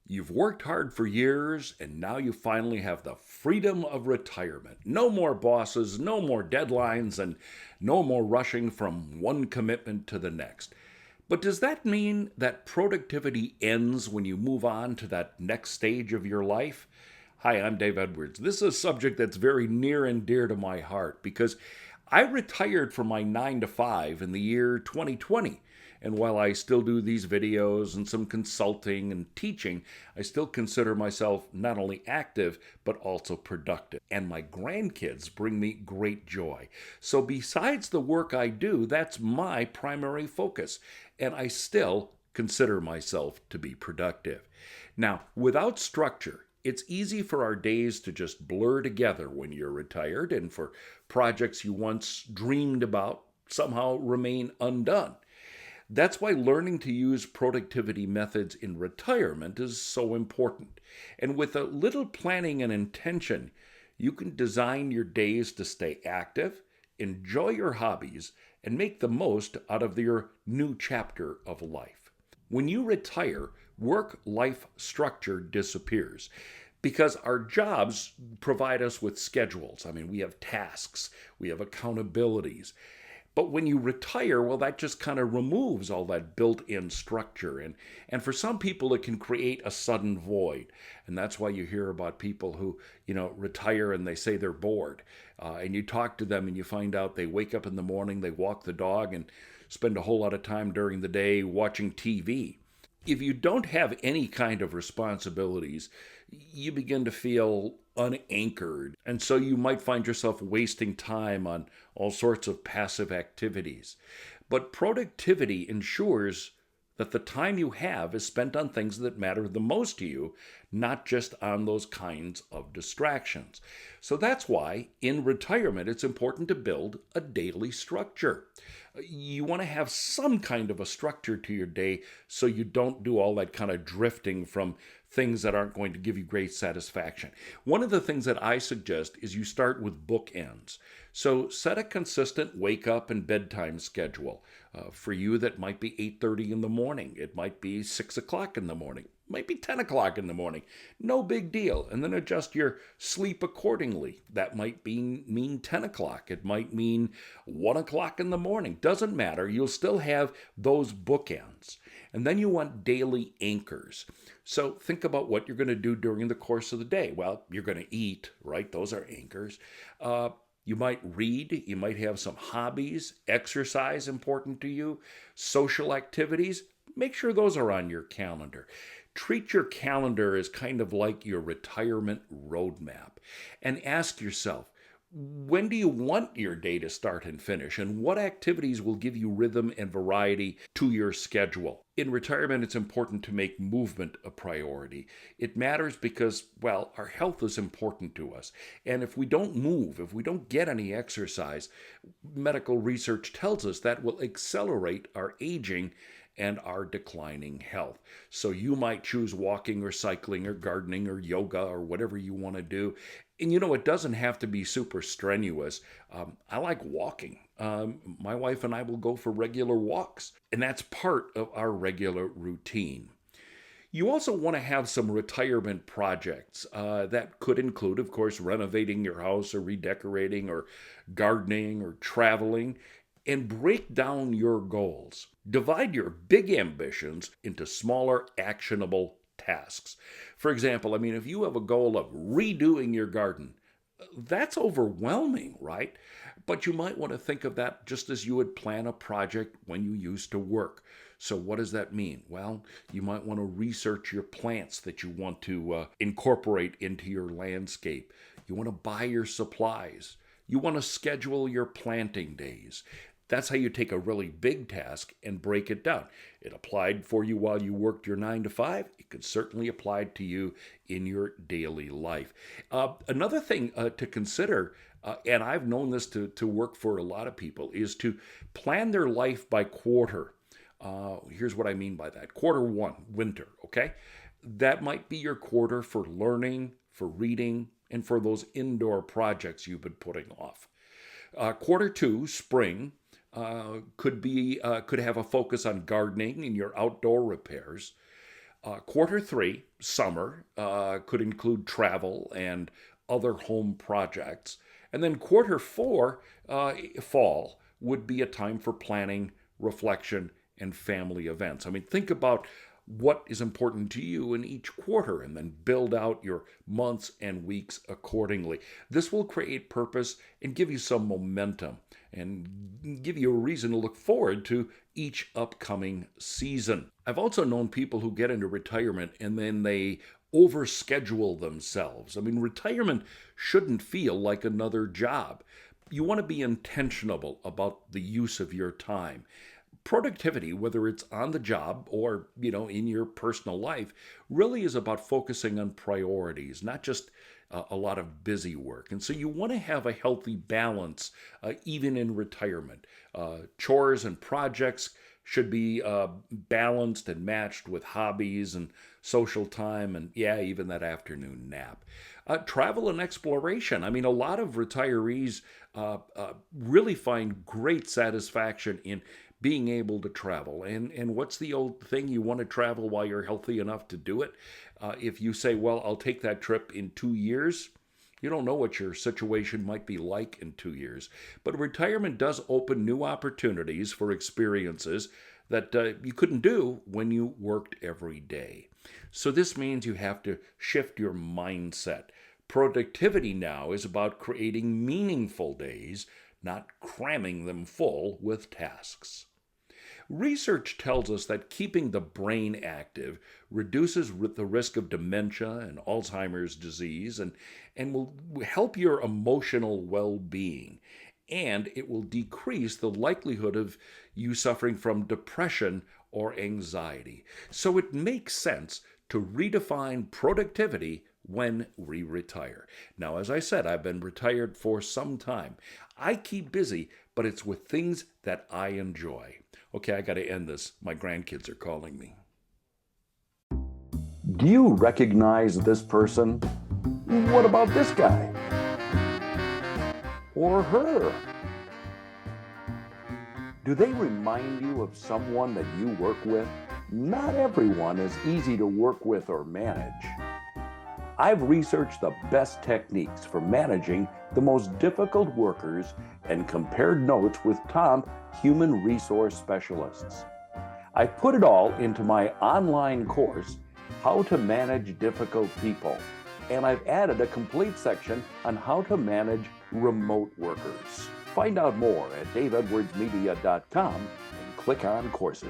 You've worked hard for years, and now you finally have the freedom of retirement. No more bosses, no more deadlines, and no more rushing from one commitment to the next. But does that mean that productivity ends when you move on to that next stage of your life? Hi, I'm Dave Edwards. This is a subject that's very near and dear to my heart because I retired from my 9 to 5 in the year 2020. And while I still do these videos and some consulting and teaching, I still consider myself not only active, but also productive. And my grandkids bring me great joy. So besides the work I do, that's my primary focus. And I still consider myself to be productive. Now, without structure, it's easy for our days to just blur together when you're retired and for projects you once dreamed about somehow remain undone. That's why learning to use productivity methods in retirement is so important. And with a little planning and intention, you can design your days to stay active, enjoy your hobbies, and make the most out of your new chapter of life. When you retire, work life structure disappears because our jobs provide us with schedules. I mean, we have tasks, we have accountabilities. But when you retire, well, that just kind of removes all that built-in structure. And for some people, it can create a sudden void. And that's why you hear about people who, retire and they say they're bored. And you talk to them and you find out they wake up in the morning, they walk the dog, and spend a whole lot of time during the day watching TV. If you don't have any kind of responsibilities, you begin to feel unanchored. And so you might find yourself wasting time on all sorts of passive activities. But productivity ensures that the time you have is spent on things that matter the most to you, not just on those kinds of distractions. So that's why in retirement it's important to build a daily structure. You want to have some kind of a structure to your day so you don't do all that kind of drifting from things that aren't going to give you great satisfaction. One of the things that I suggest is you start with bookends. So set a consistent wake up and bedtime schedule. For you, that might be 8:30 in the morning. It might be 6 o'clock in the morning. It might be 10 o'clock in the morning. No big deal. And then adjust your sleep accordingly. That might mean 10 o'clock. It might mean 1 o'clock in the morning. Doesn't matter. You'll still have those bookends. And then you want daily anchors. So think about what you're going to do during the course of the day. Well, you're going to eat, right? Those are anchors. You might read, you might have some hobbies, exercise important to you, social activities. Make sure those are on your calendar. Treat your calendar as kind of like your retirement roadmap and ask yourself, when do you want your day to start and finish? And what activities will give you rhythm and variety to your schedule? In retirement, it's important to make movement a priority. It matters because, well, our health is important to us. And if we don't move, if we don't get any exercise, medical research tells us that will accelerate our aging and our declining health. So you might choose walking or cycling or gardening or yoga or whatever you want to do. And it doesn't have to be super strenuous. I like walking. My wife and I will go for regular walks, and that's part of our regular routine. You also want to have some retirement projects that could include, of course, renovating your house or redecorating or gardening or traveling, and break down your goals. Divide your big ambitions into smaller, actionable tasks. For example, if you have a goal of redoing your garden, that's overwhelming, right? But you might want to think of that just as you would plan a project when you used to work. So what does that mean? Well, you might want to research your plants that you want to incorporate into your landscape. You want to buy your supplies. You want to schedule your planting days. That's how you take a really big task and break it down. It applied for you while you worked your 9 to 5. It could certainly apply to you in your daily life. Another thing to consider, and I've known this to work for a lot of people, is to plan their life by quarter. Here's what I mean by that. Quarter one, winter, okay? That might be your quarter for learning, for reading, and for those indoor projects you've been putting off. Quarter two, spring, could have a focus on gardening and your outdoor repairs. Quarter three, summer, could include travel and other home projects. And then quarter four, fall, would be a time for planning, reflection, and family events. I mean, think about what is important to you in each quarter and then build out your months and weeks accordingly. This will create purpose and give you some momentum and give you a reason to look forward to each upcoming season. I've also known people who get into retirement and then they overschedule themselves. I mean, retirement shouldn't feel like another job. You want to be intentional about the use of your time. Productivity, whether it's on the job or, in your personal life, really is about focusing on priorities, not just a lot of busy work. And so you want to have a healthy balance, even in retirement. Chores and projects should be balanced and matched with hobbies and social time and, yeah, even that afternoon nap. Travel and exploration. I mean, a lot of retirees really find great satisfaction in being able to travel. And what's the old thing? You want to travel while you're healthy enough to do it. If you say, well, I'll take that trip in 2 years, you don't know what your situation might be like in 2 years. But retirement does open new opportunities for experiences that you couldn't do when you worked every day. So this means you have to shift your mindset. Productivity now is about creating meaningful days, not cramming them full with tasks. Research tells us that keeping the brain active reduces the risk of dementia and Alzheimer's disease and will help your emotional well-being. And it will decrease the likelihood of you suffering from depression or anxiety. So it makes sense to redefine productivity when we retire. Now, as I said, I've been retired for some time. I keep busy, but it's with things that I enjoy. Okay, I got to end this. My grandkids are calling me. Do you recognize this person? What about this guy? Or her? Do they remind you of someone that you work with? Not everyone is easy to work with or manage. I've researched the best techniques for managing the most difficult workers and compared notes with top human resource specialists. I put it all into my online course, How to Manage Difficult People, and I've added a complete section on how to manage remote workers. Find out more at daveedwardsmedia.com and click on courses.